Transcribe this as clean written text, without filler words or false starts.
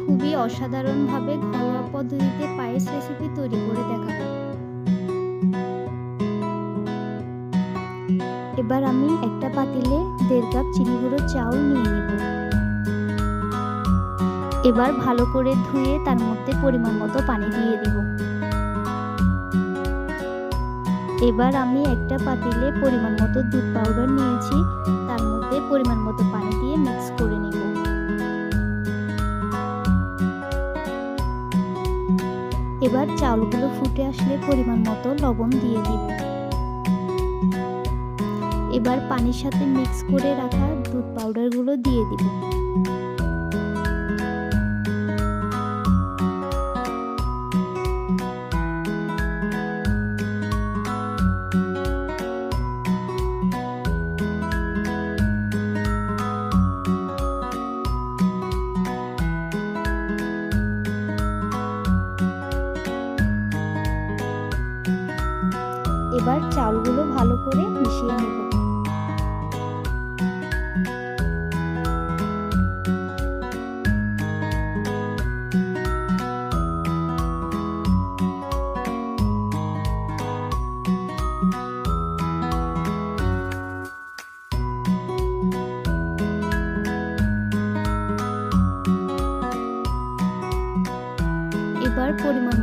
খুবই অসাধারণভাবে ঘরোয়া পদ্ধতিতে পায়েস রেসিপি তৈরি করে দেখাবো। এবার আমি একটা পাতিলে 1.5 কাপ চিনি গুঁড়ো চাউল নিয়ে নেব। এবার ভালো করে ধুয়ে তার মধ্যে পরিমাণ মতো পানি দিয়ে দিব। এবার আমি একটা পাতিলে পরিমাণ মতো দুধ পাউডার নিয়েছি, তার মধ্যে পরিমাণ মতো পানি দিয়ে মিক্স করে নিব। এবার চাউলগুলো ফুটে আসলে পরিমাণ মতো লবণ দিয়ে দিব। এবার পানির সাথে মিক্স করে রাখা দুধ পাউডারগুলো দিয়ে দিব। এবার চাউলগুলো ভালো করে মিশিয়ে নেব। এবার পরিমাণ